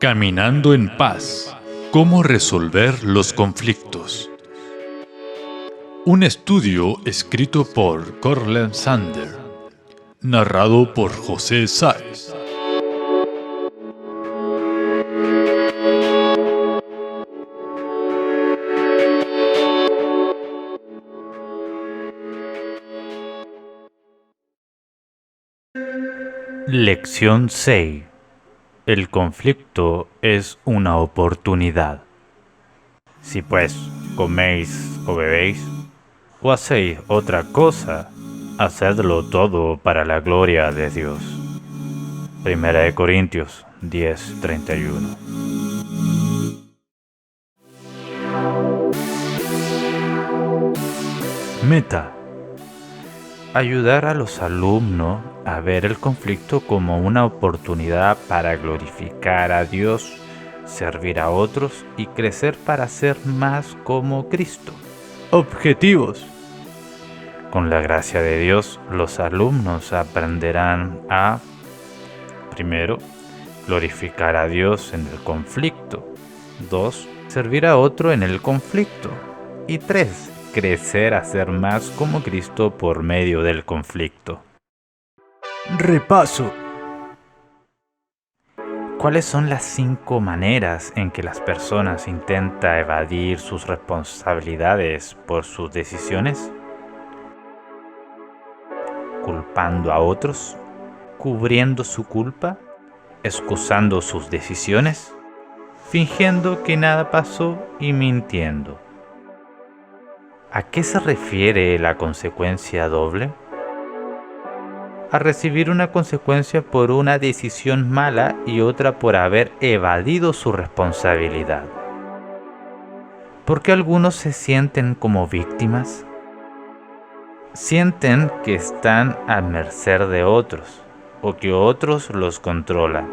Caminando en paz. ¿Cómo resolver los conflictos? Un estudio escrito por Cortland Sander, narrado por José Sáez. Lección 6. El conflicto es una oportunidad. Si pues coméis o bebéis, o hacéis otra cosa, hacedlo todo para la gloria de Dios. 1 Corintios 10:31. Meta: ayudar a los alumnos a ver el conflicto como una oportunidad para glorificar a Dios, servir a otros y crecer para ser más como Cristo. Objetivos: con la gracia de Dios, los alumnos aprenderán a, primero, glorificar a Dios en el conflicto. 2. Servir a otro en el conflicto. Y 3. Crecer a ser más como Cristo por medio del conflicto. Repaso. ¿Cuáles son las 5 maneras en que las personas intentan evadir sus responsabilidades por sus decisiones? Culpando a otros, cubriendo su culpa, excusando sus decisiones, fingiendo que nada pasó y mintiendo. ¿A qué se refiere la consecuencia doble? A recibir una consecuencia por una decisión mala y otra por haber evadido su responsabilidad. ¿Por qué algunos se sienten como víctimas? Sienten que están a merced de otros o que otros los controlan.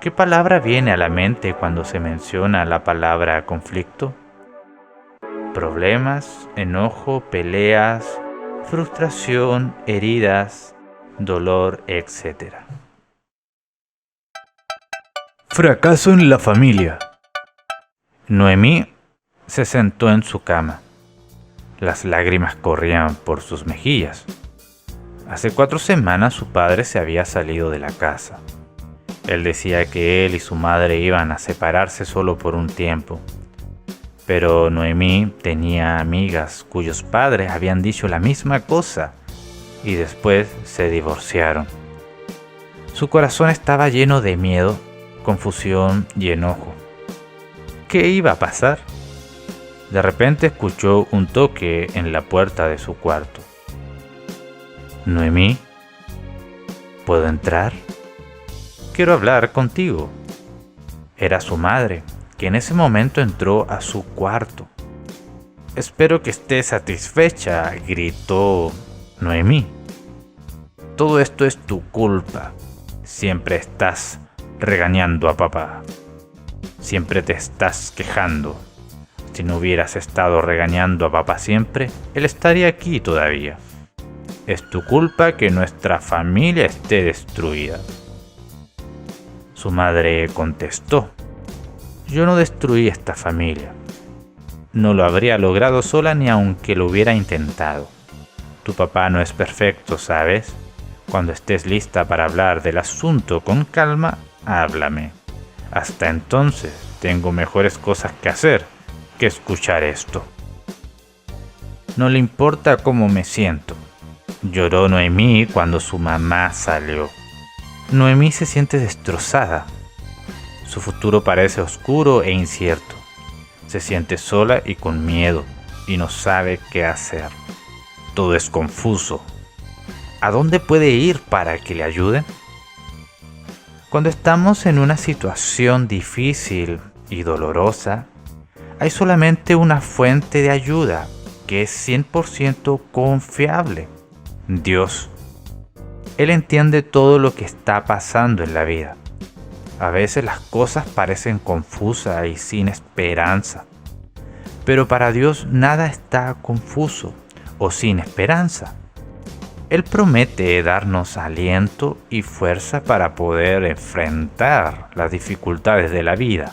¿Qué palabra viene a la mente cuando se menciona la palabra conflicto? Problemas, enojo, peleas, frustración, heridas, dolor, etc. Fracaso en la familia. Noemí se sentó en su cama. Las lágrimas corrían por sus mejillas. Hace 4 semanas su padre se había salido de la casa. Él decía que él y su madre iban a separarse solo por un tiempo. Pero Noemí tenía amigas cuyos padres habían dicho la misma cosa y después se divorciaron. Su corazón estaba lleno de miedo, confusión y enojo. ¿Qué iba a pasar? De repente escuchó un toque en la puerta de su cuarto. Noemí, ¿puedo entrar? Quiero hablar contigo. Era su madre, que en ese momento entró a su cuarto. Espero que estés satisfecha, gritó Noemí. Todo esto es tu culpa. Siempre estás regañando a papá. Siempre te estás quejando. Si no hubieras estado regañando a papá siempre, él estaría aquí todavía. Es tu culpa que nuestra familia esté destruida. Su madre contestó: yo no destruí esta familia. No lo habría logrado sola ni aunque lo hubiera intentado. Tu papá no es perfecto, ¿sabes? Cuando estés lista para hablar del asunto con calma, háblame. Hasta entonces tengo mejores cosas que hacer que escuchar esto. No le importa cómo me siento. Lloró Noemí cuando su mamá salió. Noemí se siente destrozada. Su futuro parece oscuro e incierto. Se siente sola y con miedo y no sabe qué hacer. Todo es confuso. ¿A dónde puede ir para que le ayuden? Cuando estamos en una situación difícil y dolorosa, hay solamente una fuente de ayuda que es 100% confiable: Dios. Él entiende todo lo que está pasando en la vida. A veces las cosas parecen confusas y sin esperanza, pero para Dios nada está confuso o sin esperanza. Él promete darnos aliento y fuerza para poder enfrentar las dificultades de la vida.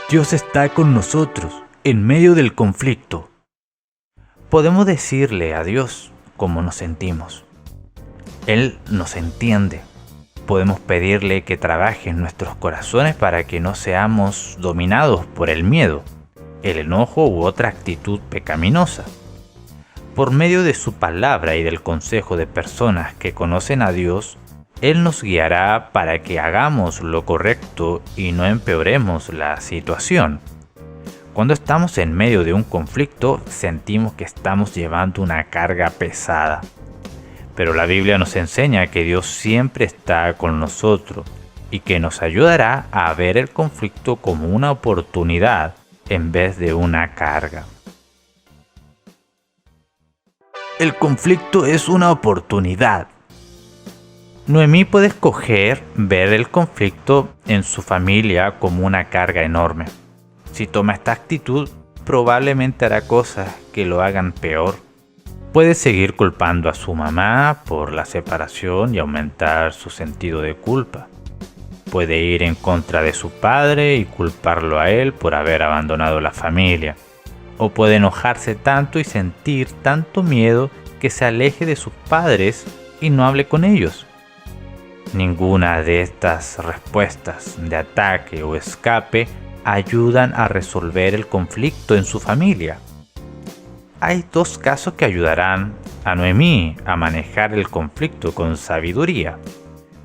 Dios está con nosotros en medio del conflicto. Podemos decirle a Dios cómo nos sentimos. Él nos entiende. Podemos pedirle que trabaje en nuestros corazones para que no seamos dominados por el miedo, el enojo u otra actitud pecaminosa. Por medio de su palabra y del consejo de personas que conocen a Dios, Él nos guiará para que hagamos lo correcto y no empeoremos la situación. Cuando estamos en medio de un conflicto, sentimos que estamos llevando una carga pesada. Pero la Biblia nos enseña que Dios siempre está con nosotros y que nos ayudará a ver el conflicto como una oportunidad en vez de una carga. El conflicto es una oportunidad. Noemí puede escoger ver el conflicto en su familia como una carga enorme. Si toma esta actitud, probablemente hará cosas que lo hagan peor. Puede seguir culpando a su mamá por la separación y aumentar su sentido de culpa. Puede ir en contra de su padre y culparlo a él por haber abandonado la familia. O puede enojarse tanto y sentir tanto miedo que se aleje de sus padres y no hable con ellos. Ninguna de estas respuestas de ataque o escape ayudan a resolver el conflicto en su familia. Hay dos casos que ayudarán a Noemí a manejar el conflicto con sabiduría.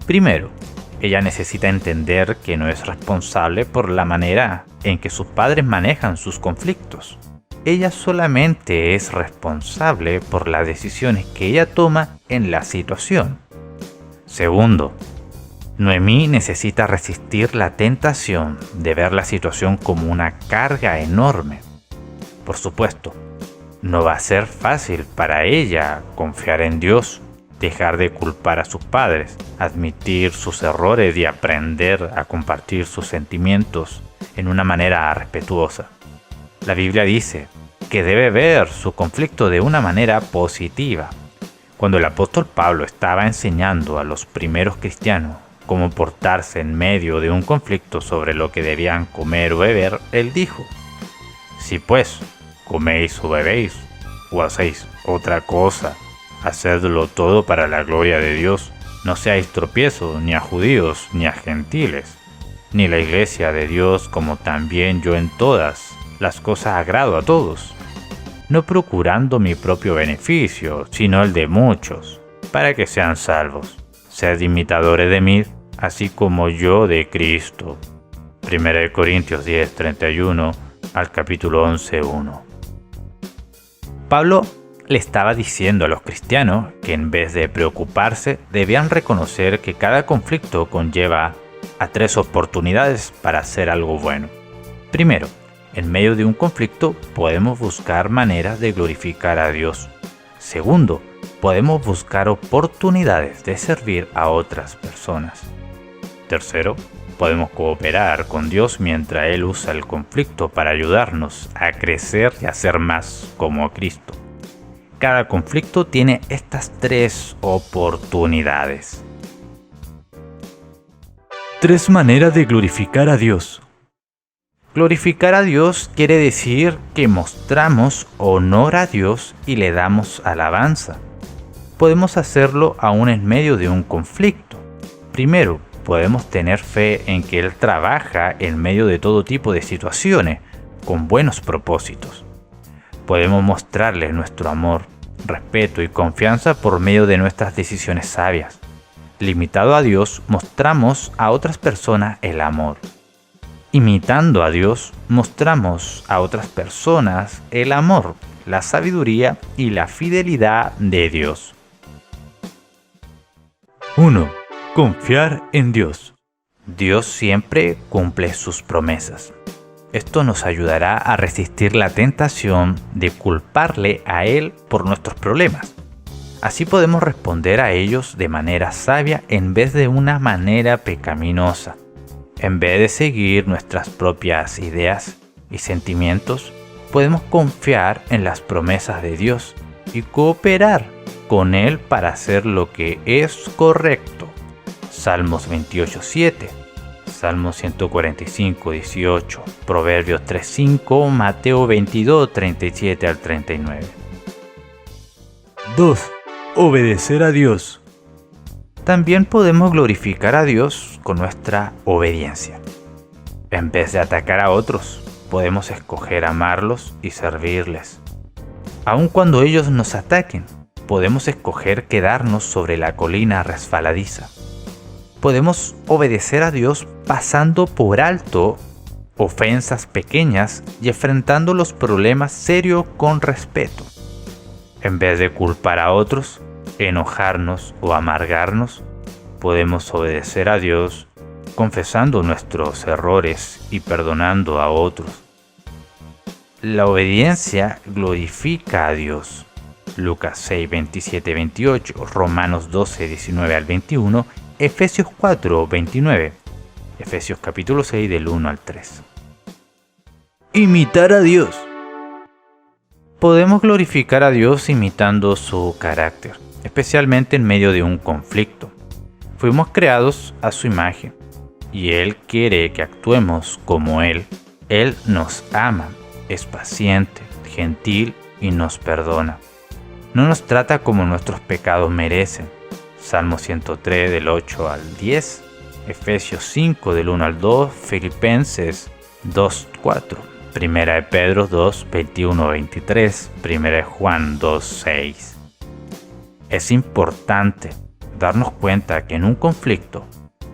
Primero, ella necesita entender que no es responsable por la manera en que sus padres manejan sus conflictos. Ella solamente es responsable por las decisiones que ella toma en la situación. Segundo, Noemí necesita resistir la tentación de ver la situación como una carga enorme. Por supuesto, no va a ser fácil para ella confiar en Dios, dejar de culpar a sus padres, admitir sus errores y aprender a compartir sus sentimientos en una manera respetuosa. La Biblia dice que debe ver su conflicto de una manera positiva. Cuando el apóstol Pablo estaba enseñando a los primeros cristianos cómo portarse en medio de un conflicto sobre lo que debían comer o beber, él dijo: si pues coméis o bebéis, o hacéis otra cosa, hacedlo todo para la gloria de Dios. No seáis tropiezo ni a judíos ni a gentiles, ni la iglesia de Dios, como también yo en todas las cosas agrado a todos, no procurando mi propio beneficio, sino el de muchos, para que sean salvos. Sed imitadores de mí, así como yo de Cristo. 1 Corintios 10:31 al capítulo 11:1. Pablo le estaba diciendo a los cristianos que en vez de preocuparse, debían reconocer que cada conflicto conlleva a 3 oportunidades para hacer algo bueno. Primero, en medio de un conflicto podemos buscar maneras de glorificar a Dios. Segundo, podemos buscar oportunidades de servir a otras personas. Tercero, podemos cooperar con Dios mientras Él usa el conflicto para ayudarnos a crecer y a ser más como Cristo. Cada conflicto tiene estas 3 oportunidades. 3 maneras de glorificar a Dios. Glorificar a Dios quiere decir que mostramos honor a Dios y le damos alabanza. Podemos hacerlo aún en medio de un conflicto. Primero, podemos tener fe en que Él trabaja en medio de todo tipo de situaciones, con buenos propósitos. Podemos mostrarle nuestro amor, respeto y confianza por medio de nuestras decisiones sabias. Limitado a Dios, mostramos a otras personas el amor. Imitando a Dios, mostramos a otras personas el amor, la sabiduría y la fidelidad de Dios. 1. Confiar en Dios. Dios siempre cumple sus promesas. Esto nos ayudará a resistir la tentación de culparle a Él por nuestros problemas. Así podemos responder a ellos de manera sabia en vez de una manera pecaminosa. En vez de seguir nuestras propias ideas y sentimientos, podemos confiar en las promesas de Dios y cooperar con Él para hacer lo que es correcto. Salmos 28:7, Salmos 145:18, Proverbios 3:5, Mateo 22:37 al 39. 2. Obedecer a Dios. También podemos glorificar a Dios con nuestra obediencia. En vez de atacar a otros, podemos escoger amarlos y servirles. Aun cuando ellos nos ataquen, podemos escoger quedarnos sobre la colina resbaladiza. Podemos obedecer a Dios pasando por alto ofensas pequeñas y enfrentando los problemas serios con respeto. En vez de culpar a otros, enojarnos o amargarnos, podemos obedecer a Dios confesando nuestros errores y perdonando a otros. La obediencia glorifica a Dios. Lucas 6, 27, 28, Romanos 12, 19 al 21, Efesios 4, 29, Efesios capítulo 6 del 1 al 3. Imitar a Dios. Podemos glorificar a Dios imitando su carácter, especialmente en medio de un conflicto. Fuimos creados a su imagen y Él quiere que actuemos como Él. Él nos ama, es paciente, gentil y nos perdona. No nos trata como nuestros pecados merecen. Salmo 103 del 8 al 10, Efesios 5 del 1 al 2, Filipenses 2, 4, Primera de Pedro 2, 21, 23, Primera de Juan 2, 6. Es importante darnos cuenta que en un conflicto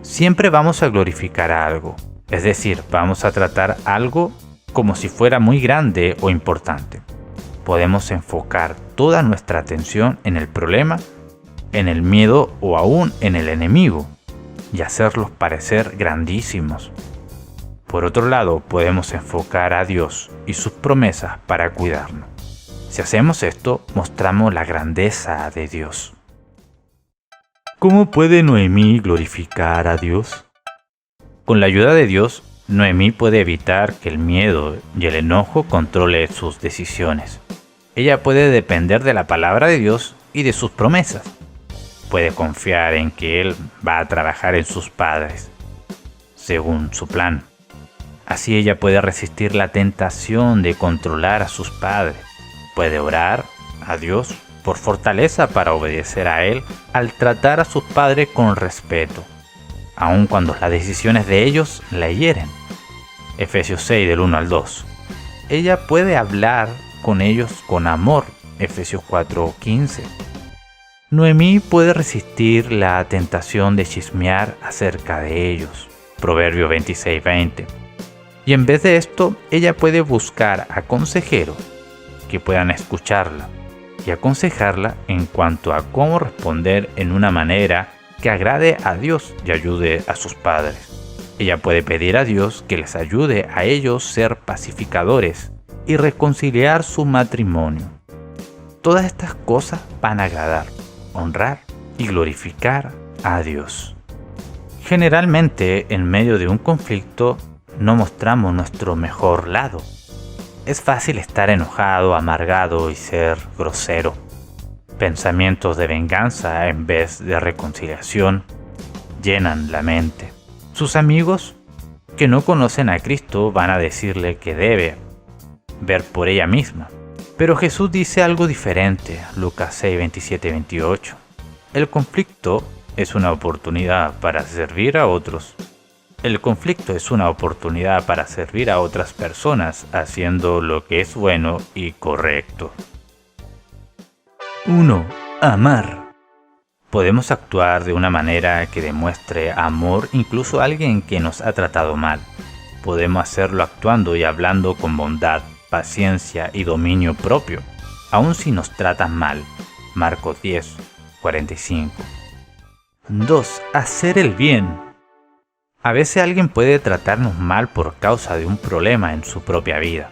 siempre vamos a glorificar a algo, es decir, vamos a tratar algo como si fuera muy grande o importante. Podemos enfocar toda nuestra atención en el problema, en el miedo o aún en el enemigo y hacerlos parecer grandísimos. Por otro lado, podemos enfocar a Dios y sus promesas para cuidarnos. Si hacemos esto, mostramos la grandeza de Dios. ¿Cómo puede Noemí glorificar a Dios? Con la ayuda de Dios, Noemí puede evitar que el miedo y el enojo controle sus decisiones. Ella puede depender de la palabra de Dios y de sus promesas. Puede confiar en que Él va a trabajar en sus padres, según su plan. Así ella puede resistir la tentación de controlar a sus padres. Puede orar a Dios por fortaleza para obedecer a Él al tratar a sus padres con respeto, aun cuando las decisiones de ellos la hieren. Efesios 6 del 1 al 2. Ella puede hablar con ellos con amor. Efesios 4:15. Noemí puede resistir la tentación de chismear acerca de ellos. Proverbio 26:20. Y en vez de esto, ella puede buscar a consejeros que puedan escucharla y aconsejarla en cuanto a cómo responder en una manera que agrade a Dios y ayude a sus padres. Ella puede pedir a Dios que les ayude a ellos ser pacificadores y reconciliar su matrimonio. Todas estas cosas van a agradar, honrar y glorificar a Dios. Generalmente, en medio de un conflicto, no mostramos nuestro mejor lado. Es fácil estar enojado, amargado y ser grosero. Pensamientos de venganza en vez de reconciliación llenan la mente. Sus amigos que no conocen a Cristo van a decirle que debe ver por ella misma. Pero Jesús dice algo diferente. Lucas 6, 27, 28. El conflicto es una oportunidad para servir a otros. El conflicto es una oportunidad para servir a otras personas haciendo lo que es bueno y correcto. 1. Amar. Podemos actuar de una manera que demuestre amor incluso a alguien que nos ha tratado mal. Podemos hacerlo actuando y hablando con bondad, paciencia y dominio propio, aun si nos tratan mal. Marcos 10, 45. 2. Hacer el bien. A veces alguien puede tratarnos mal por causa de un problema en su propia vida.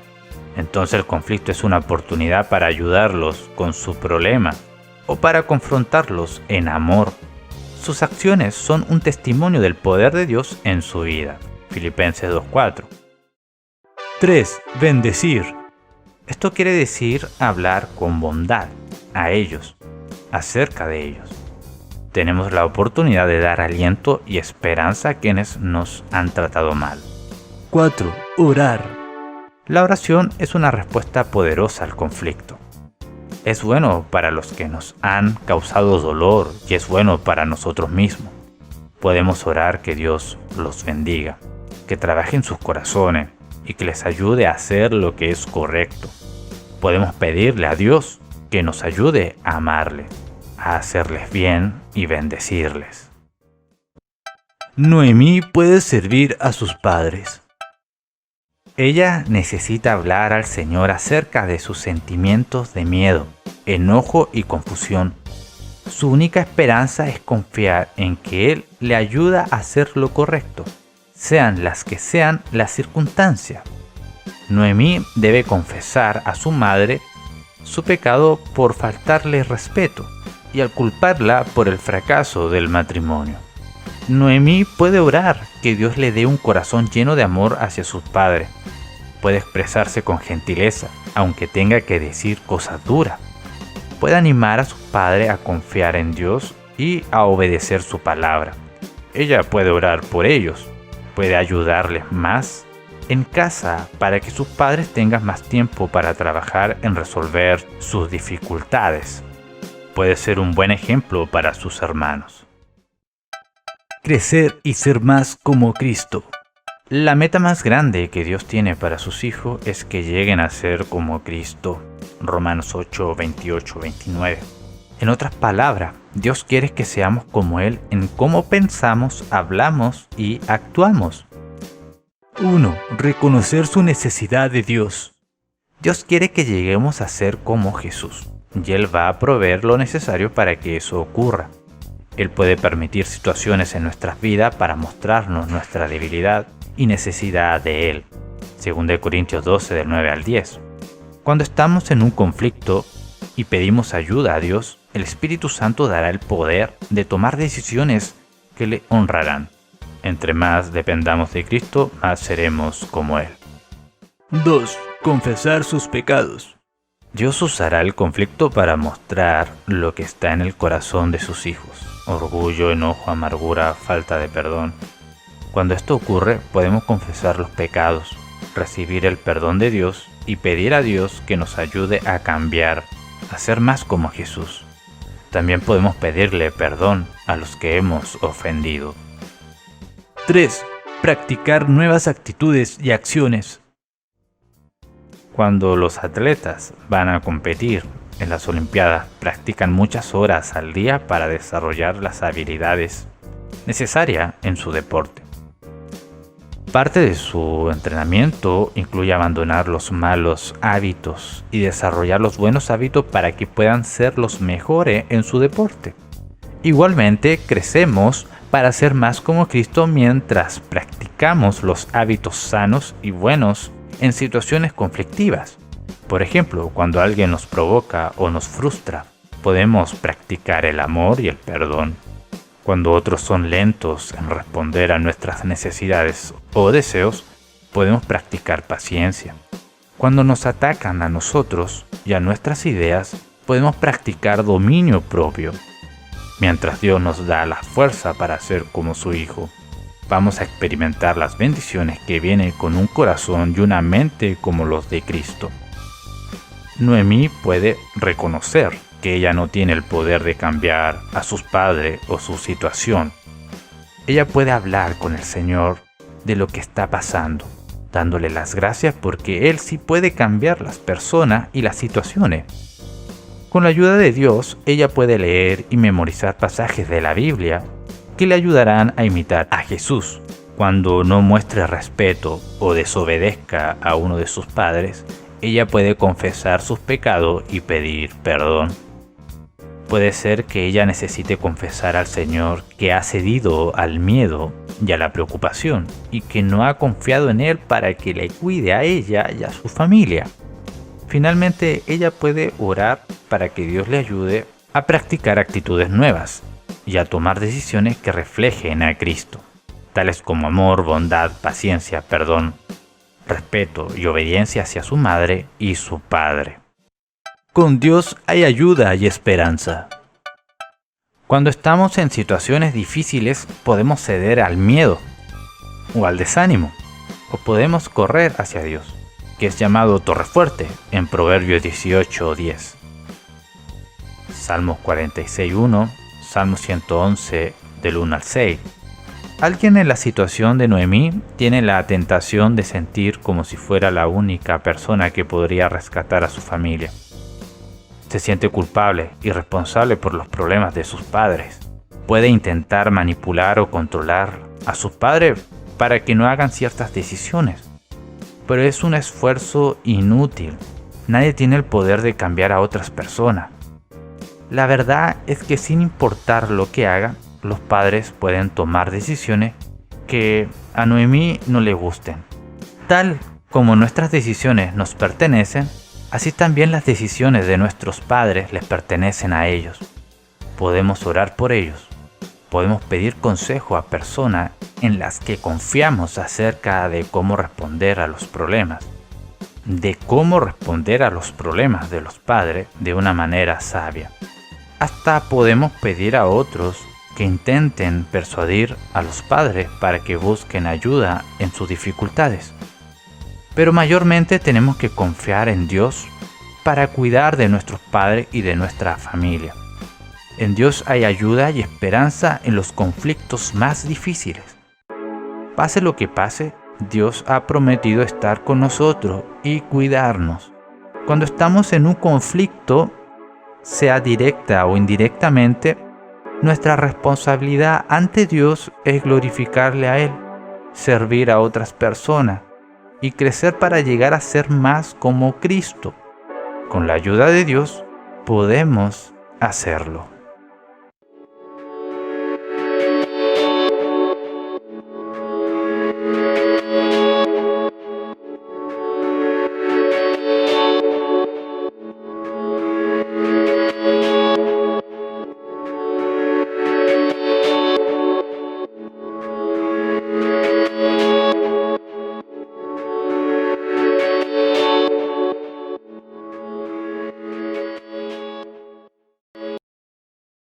Entonces el conflicto es una oportunidad para ayudarlos con su problema o para confrontarlos en amor. Sus acciones son un testimonio del poder de Dios en su vida. Filipenses 2:4. 3. Bendecir. Esto quiere decir hablar con bondad, a ellos, acerca de ellos. Tenemos la oportunidad de dar aliento y esperanza a quienes nos han tratado mal. 4. Orar. La oración es una respuesta poderosa al conflicto. Es bueno para los que nos han causado dolor y es bueno para nosotros mismos. Podemos orar que Dios los bendiga, que trabaje en sus corazones y que les ayude a hacer lo que es correcto. Podemos pedirle a Dios que nos ayude a amarles, a hacerles bien y bendecirles. Noemí puede servir a sus padres. Ella necesita hablar al Señor acerca de sus sentimientos de miedo, enojo y confusión. Su única esperanza es confiar en que Él le ayuda a hacer lo correcto, sean las que sean las circunstancias. Noemí debe confesar a su madre su pecado por faltarle respeto y al culparla por el fracaso del matrimonio. Noemí puede orar que Dios le dé un corazón lleno de amor hacia sus padres. Puede expresarse con gentileza, aunque tenga que decir cosas duras. Puede animar a sus padres a confiar en Dios y a obedecer su palabra. Ella puede orar por ellos, puede ayudarles más en casa para que sus padres tengan más tiempo para trabajar en resolver sus dificultades. Puede ser un buen ejemplo para sus hermanos. Crecer y ser más como Cristo. La meta más grande que Dios tiene para sus hijos es que lleguen a ser como Cristo. Romanos 8, 28, 29. En otras palabras, Dios quiere que seamos como Él en cómo pensamos, hablamos y actuamos. 1. Reconocer su necesidad de Dios. Dios quiere que lleguemos a ser como Jesús, y Él va a proveer lo necesario para que eso ocurra. Él puede permitir situaciones en nuestras vidas para mostrarnos nuestra debilidad y necesidad de Él. 2 Corintios 12, del 9 al 10. Cuando estamos en un conflicto y pedimos ayuda a Dios, el Espíritu Santo dará el poder de tomar decisiones que le honrarán. Entre más dependamos de Cristo, más seremos como Él. 2. Confesar sus pecados. Dios usará el conflicto para mostrar lo que está en el corazón de sus hijos. Orgullo, enojo, amargura, falta de perdón. Cuando esto ocurre, podemos confesar los pecados, recibir el perdón de Dios y pedir a Dios que nos ayude a cambiar, a ser más como Jesús. También podemos pedirle perdón a los que hemos ofendido. 3. Practicar nuevas actitudes y acciones. Cuando los atletas van a competir en las Olimpiadas, practican muchas horas al día para desarrollar las habilidades necesarias en su deporte. Parte de su entrenamiento incluye abandonar los malos hábitos y desarrollar los buenos hábitos para que puedan ser los mejores en su deporte. Igualmente, crecemos para ser más como Cristo mientras practicamos los hábitos sanos y buenos en situaciones conflictivas. Por ejemplo, cuando alguien nos provoca o nos frustra, podemos practicar el amor y el perdón. Cuando otros son lentos en responder a nuestras necesidades o deseos, podemos practicar paciencia. Cuando nos atacan a nosotros y a nuestras ideas, podemos practicar dominio propio. Mientras Dios nos da la fuerza para ser como su Hijo, vamos a experimentar las bendiciones que vienen con un corazón y una mente como los de Cristo. Noemí puede reconocer que ella no tiene el poder de cambiar a sus padres o su situación. Ella puede hablar con el Señor de lo que está pasando, dándole las gracias porque Él sí puede cambiar las personas y las situaciones. Con la ayuda de Dios, ella puede leer y memorizar pasajes de la Biblia que le ayudarán a imitar a Jesús. Cuando no muestre respeto o desobedezca a uno de sus padres, ella puede confesar sus pecados y pedir perdón. Puede ser que ella necesite confesar al Señor que ha cedido al miedo y a la preocupación y que no ha confiado en Él para que le cuide a ella y a su familia. Finalmente, ella puede orar para que Dios le ayude a practicar actitudes nuevas y a tomar decisiones que reflejen a Cristo, tales como amor, bondad, paciencia, perdón, respeto y obediencia hacia su madre y su padre. Con Dios hay ayuda y esperanza. Cuando estamos en situaciones difíciles, podemos ceder al miedo o al desánimo, o podemos correr hacia Dios, que es llamado torre fuerte en Proverbios 18:10. Salmos 46:1, Salmo 111 del 1 al 6. Alguien en la situación de Noemí tiene la tentación de sentir como si fuera la única persona que podría rescatar a su familia. Se siente culpable y responsable por los problemas de sus padres. Puede intentar manipular o controlar a sus padres para que no hagan ciertas decisiones, pero es un esfuerzo inútil. Nadie tiene el poder de cambiar a otras personas. La verdad es que sin importar lo que hagan, los padres pueden tomar decisiones que a Noemí no le gusten. Tal como nuestras decisiones nos pertenecen, así también las decisiones de nuestros padres les pertenecen a ellos. Podemos orar por ellos. Podemos pedir consejo a personas en las que confiamos acerca de cómo responder a los problemas. De cómo responder a los problemas de los padres de una manera sabia. Hasta podemos pedir a otros que intenten persuadir a los padres para que busquen ayuda en sus dificultades. Pero mayormente tenemos que confiar en Dios para cuidar de nuestros padres y de nuestra familia. En Dios hay ayuda y esperanza en los conflictos más difíciles. Pase lo que pase, Dios ha prometido estar con nosotros y cuidarnos. Cuando estamos en un conflicto, sea directa o indirectamente, nuestra responsabilidad ante Dios es glorificarle a Él, servir a otras personas y crecer para llegar a ser más como Cristo. Con la ayuda de Dios podemos hacerlo.